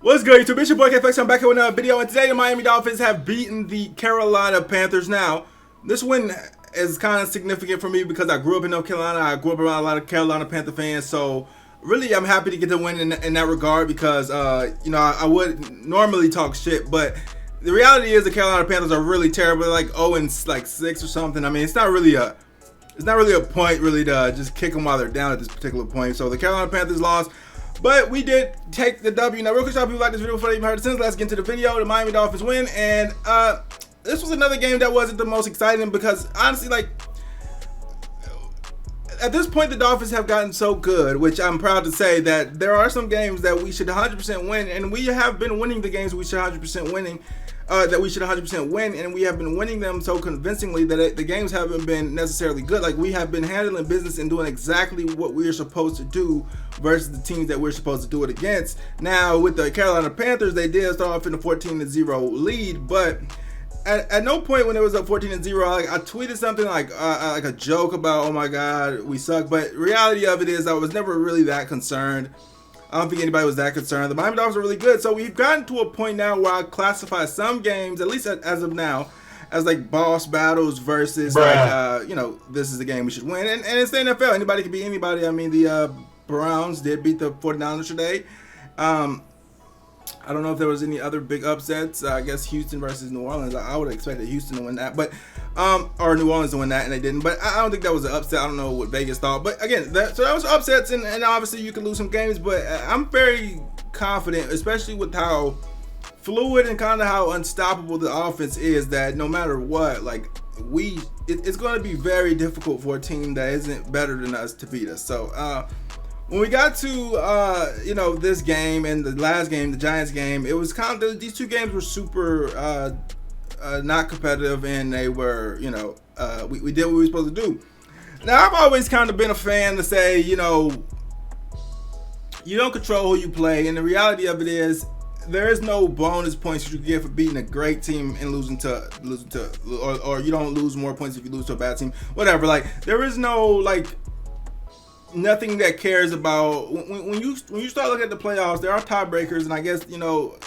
What's good, YouTube? It's your boy KFX. I'm back here with another video, and today the Miami Dolphins have beaten the Carolina Panthers. Now, this win is kind of significant for me because I grew up in North Carolina. I grew up around a lot of Carolina Panther fans, so really I'm happy to get the win in that regard because, I would normally talk shit, but the reality is the Carolina Panthers are really terrible, like 0-6 or something. I mean, it's not really a point really to just kick them while they're down at this particular point. So the Carolina Panthers lost. But we did take the W. Now, real quick, people like this video before they even heard it since. Let's get into the video. The Miami Dolphins win, and this was another game that wasn't the most exciting because honestly, like at this point, the Dolphins have gotten so good, which I'm proud to say that there are some games that we should 100% win, and we have been winning the games we should 100% winning. That we should 100% win, and we have been winning them so convincingly that the games haven't been necessarily good. Like, we have been handling business and doing exactly what we're supposed to do versus the teams that we're supposed to do it against. Now, with the Carolina Panthers, they did start off in a 14-0 lead, but at no point when it was up 14-0, I tweeted something like a joke about, oh my God, we suck. But reality of it is I was never really that concerned. I don't think anybody was that concerned. The Miami Dolphins are really good. So we've gotten to a point now where I classify some games, at least as of now, as like boss battles versus this is the game we should win. And it's the NFL. Anybody can beat anybody. I mean, the Browns did beat the 49ers today. I don't know if there was any other big upsets. I guess Houston versus New Orleans. I would have expected Houston to win that, but or New Orleans to win that, and they didn't. But I don't think that was an upset. I don't know what Vegas thought. But again, that was upsets, and obviously you can lose some games. But I'm very confident, especially with how fluid and kind of how unstoppable the offense is, that no matter what, like it's going to be very difficult for a team that isn't better than us to beat us. So when we got to this game and the last game, the Giants game, it was kind of these two games were super not competitive, and they were we did what we were supposed to do. Now, I've always kind of been a fan to say you don't control who you play, and the reality of it is there is no bonus points you get for beating a great team and losing to or you don't lose more points if you lose to a bad team. Whatever, like there is no nothing that cares about when you start looking at the playoffs. There are tiebreakers, and I guess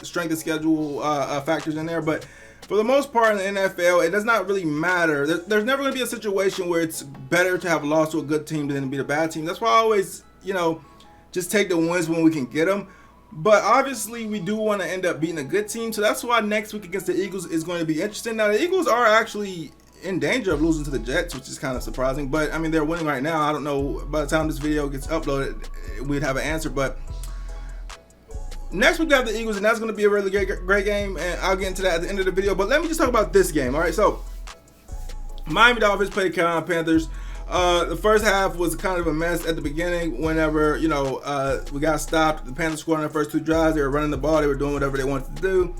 strength of schedule factors in there, but for the most part in the NFL, it does not really matter. There's never going to be a situation where it's better to have lost to a good team than to beat a bad team. That's why I always just take the wins when we can get them. But obviously we do want to end up beating a good team, so that's why next week against the Eagles is going to be interesting. Now, the Eagles are actually in danger of losing to the Jets, which is kind of surprising, but I mean, they're winning right now. I don't know, by the time this video gets uploaded we'd have an answer. But next week we have the Eagles, and that's going to be a really great game, and I'll get into that at the end of the video. But let me just talk about this game. All right, so Miami Dolphins played Carolina Panthers. The first half was kind of a mess at the beginning. Whenever we got stopped, the Panthers scored on their first two drives. They were running the ball, they were doing whatever they wanted to do.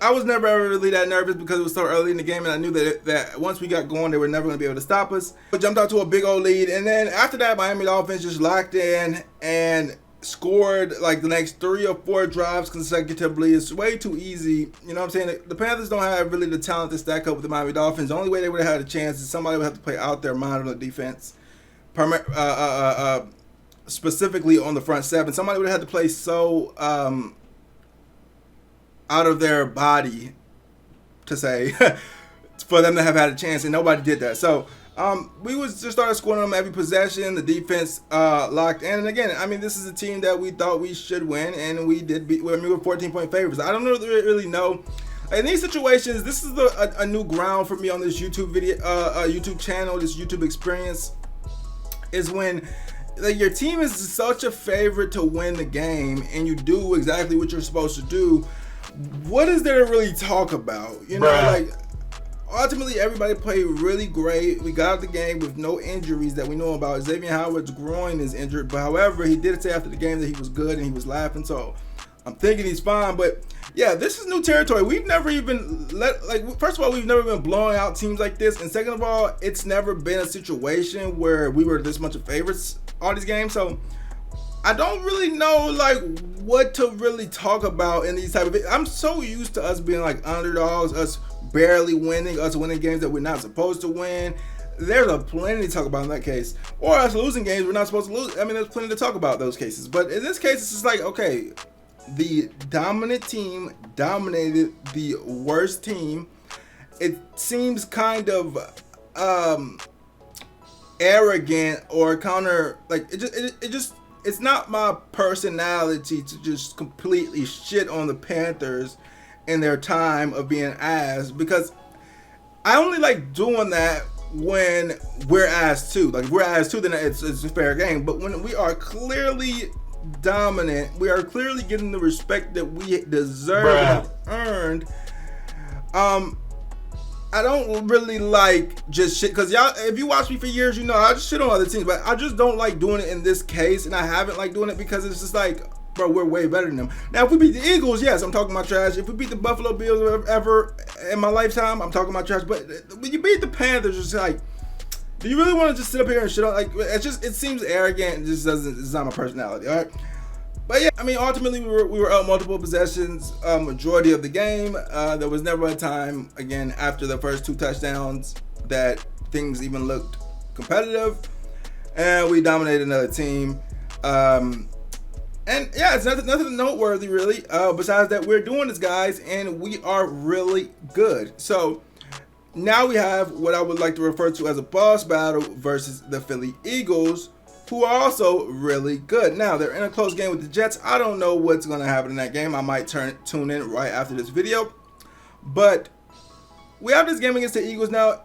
I was never ever really that nervous because it was so early in the game, and I knew that once we got going, they were never going to be able to stop us. We jumped out to a big old lead, and then after that, Miami Dolphins just locked in and scored like the next 3 or 4 drives consecutively. It's way too easy. You know what I'm saying? The Panthers don't have really the talent to stack up with the Miami Dolphins. The only way they would have had a chance is somebody would have to play out their mind on the defense, specifically on the front seven. Somebody would have had to play so out of their body to say for them to have had a chance, and nobody did that. So we was just started scoring on them every possession. The defense locked in, and again, I mean, this is a team that we thought we should win, and we did beat. I mean, we were 14-point favorites. I don't really know. In these situations, this is a new ground for me on this YouTube video, YouTube channel, this YouTube experience, is when your team is such a favorite to win the game, and you do exactly what you're supposed to do. What is there to really talk about? Ultimately everybody played really great. We got out the game with no injuries that we know about. Xavier Howard's groin is injured, but however, he did say after the game that he was good and he was laughing, so I'm thinking he's fine. But yeah, this is new territory. We've never even first of all, we've never been blowing out teams like this, and second of all, it's never been a situation where we were this much of favorites all these games. So I don't really know what to really talk about in these type of. I'm so used to us being like underdogs, us barely winning, us winning games that we're not supposed to win. There's a plenty to talk about in that case, or us losing games we're not supposed to lose. I mean, there's plenty to talk about those cases. But in this case, it's just like, okay, the dominant team dominated the worst team. It seems kind of arrogant or counter, like it's not my personality to just completely shit on the Panthers in their time of being ass, because I only like doing that when we're asked to. Like, if we're asked to, then it's a fair game. But when we are clearly dominant, we are clearly getting the respect that we deserve and earned. I don't really like just shit, because y'all, if you watch me for years, you know I just shit on other teams, but I just don't like doing it in this case, and I haven't liked doing it because it's just like, bro, we're way better than them. Now, if we beat the Eagles, yes, I'm talking about trash. If we beat the Buffalo Bills ever in my lifetime, I'm talking about trash. But when you beat the Panthers, it's like, do you really want to just sit up here and shit on? Like, it seems arrogant. It just doesn't. It's not my personality. All right. But yeah, I mean, ultimately we were up multiple possessions, majority of the game. There was never a time, again, after the first 2 touchdowns that things even looked competitive, and we dominated another team. And yeah, it's nothing noteworthy really. Besides that, we're doing this, guys, and we are really good. So now we have what I would like to refer to as a boss battle versus the Philly Eagles, who are also really good. Now, they're in a close game with the Jets. I don't know what's going to happen in that game. I might tune in right after this video. But we have this game against the Eagles. Now,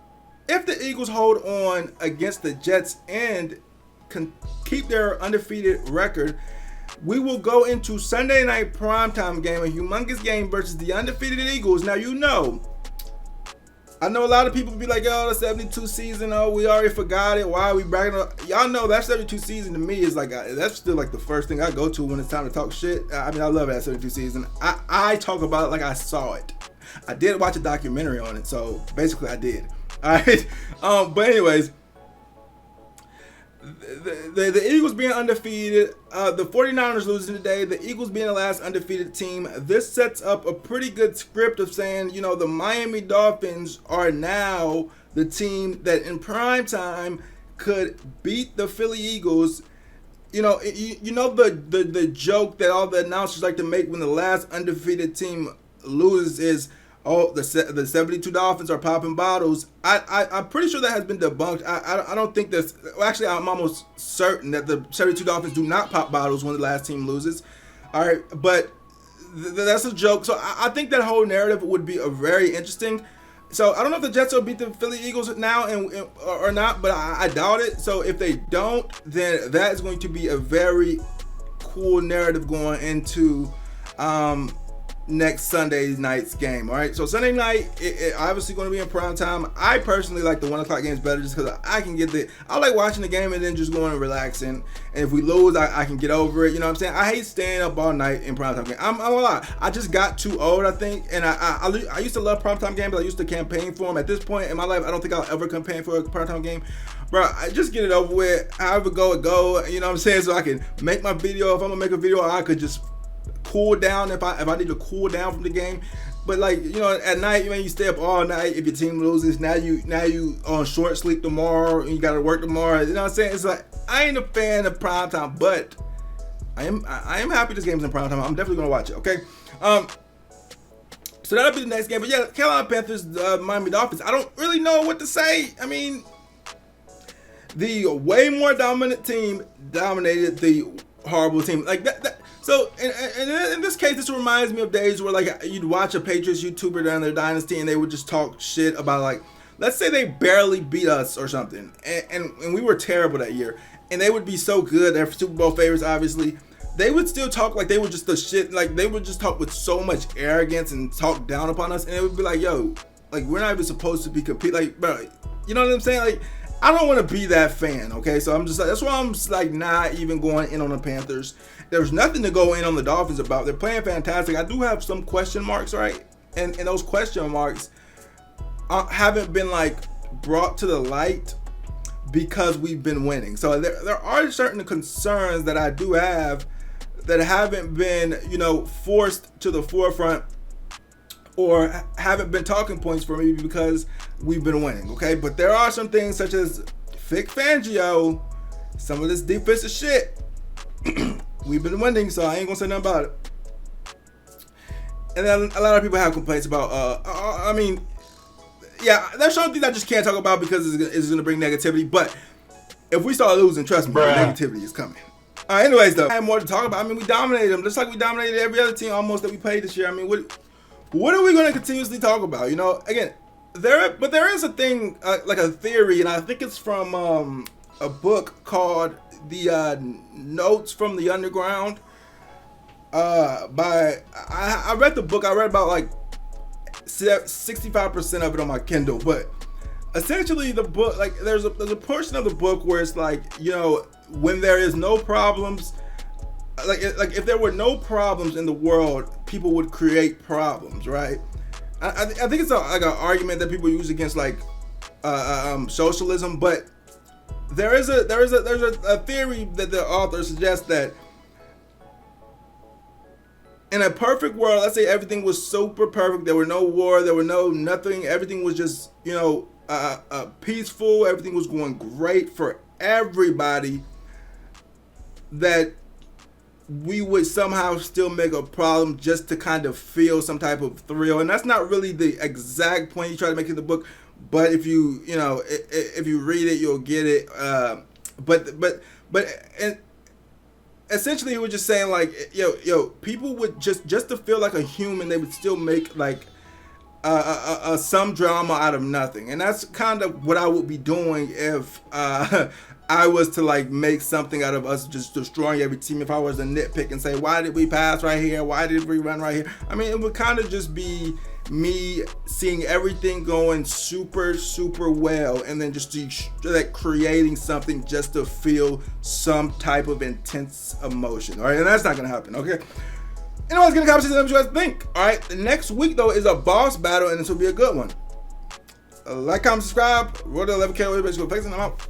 if the Eagles hold on against the Jets and can keep their undefeated record, we will go into Sunday night primetime game, a humongous game versus the undefeated Eagles. Now, I know a lot of people be like, oh, the 72 season, oh, we already forgot it. Why are we bragging on? Y'all know that 72 season to me is like, that's still like the first thing I go to when it's time to talk shit. I mean, I love that 72 season. I talk about it like I saw it. I did watch a documentary on it, so basically I did. All right. But anyways, the Eagles being undefeated, the 49ers losing today, the Eagles being the last undefeated team, this sets up a pretty good script of saying, you know, the Miami Dolphins are now the team that in prime time could beat the Philly Eagles. You know, the joke that all the announcers like to make when the last undefeated team loses is, oh, the 72 Dolphins are popping bottles. I'm pretty sure that has been debunked. I don't think that's... Well, actually, I'm almost certain that the 72 Dolphins do not pop bottles when the last team loses. All right, but that's a joke. So I think that whole narrative would be a very interesting. So I don't know if the Jets will beat the Philly Eagles now or not, but I doubt it. So if they don't, then that is going to be a very cool narrative going into... next Sunday night's game. All right, so Sunday night, it obviously going to be in prime time. I personally like the 1 o'clock games better just because I can I like watching the game and then just going and relaxing. And if we lose, I can get over it. You know what I'm saying? I hate staying up all night in prime time game. I'm a lot. I just got too old, I think. And I used to love prime time games. I used to campaign for them. At this point in my life, I don't think I'll ever campaign for a prime time game. Bro, I just get it over with. However it go. You know what I'm saying? So I can make my video. If I'm gonna make a video, I could just cool down if I need to cool down from the game. But like, you know, at night, man, you stay up all night. If your team loses, now you on short sleep tomorrow and you gotta work tomorrow. You know what I'm saying? It's like, I ain't a fan of prime time, but I am happy this game's in prime time. I'm definitely gonna watch it. Okay. So that'll be the next game. But yeah, Carolina Panthers, Miami Dolphins. I don't really know what to say. I mean, the way more dominant team dominated the horrible team. Like that. So in this case, this reminds me of days where like you'd watch a Patriots YouTuber down their dynasty and they would just talk shit about, like, let's say they barely beat us or something, and we were terrible that year, and they would be so good, they're Super Bowl favorites obviously, they would still talk like they were just the shit, like they would just talk with so much arrogance and talk down upon us, and it would be like, yo, like, we're not even supposed to be compete, like, bro, you know what I'm saying? Like, I don't want to be that fan, okay? So I'm just like, that's why I'm just like not even going in on the Panthers. There's nothing to go in on the Dolphins about. They're playing fantastic. I do have some question marks, right? And those question marks haven't been like brought to the light because we've been winning. So there are certain concerns that I do have that haven't been, you know, forced to the forefront or haven't been talking points for me because we've been winning, okay? But there are some things such as Vic Fangio, some of this defensive shit. We've been winning, so I ain't gonna say nothing about it. And then a lot of people have complaints about. I mean, yeah, there's some things I just can't talk about because it's going to bring negativity. But if we start losing, trust me, the negativity is coming. Anyways, though, I have more to talk about. I mean, we dominated them just like we dominated every other team almost that we played this year. I mean, what are we going to continuously talk about? You know, again, there is a thing like a theory, and I think it's from a book called The Notes from the Underground. I read the book. I read about like 65% of it on my Kindle, but essentially the book, like there's a portion of the book where it's like, you know, when there is no problems, like if there were no problems in the world, people would create problems, right? I think it's like an argument that people use against like socialism, but there's a theory that the author suggests that in a perfect world, let's say everything was super perfect, there were no war, there were no nothing, everything was just, you know, peaceful, everything was going great for everybody, that we would somehow still make a problem just to kind of feel some type of thrill. And that's not really the exact point you try to make in the book, but if you know, if you read it, you'll get it. And essentially he was just saying like, yo, people would just to feel like a human, they would still make like some drama out of nothing. And that's kind of what I would be doing if I was to like make something out of us just destroying every team. If I was to nitpick and say, why did we pass right here? Why did we run right here? I mean, it would kind of just be me seeing everything going super well, and then just like creating something just to feel some type of intense emotion. All right, and that's not gonna happen. Okay. Anyways, get a conversation. Let me know what you guys think. All right. The next week though is a boss battle, and this will be a good one. Like, comment, subscribe. Roll to 11K. Basically, I'm out.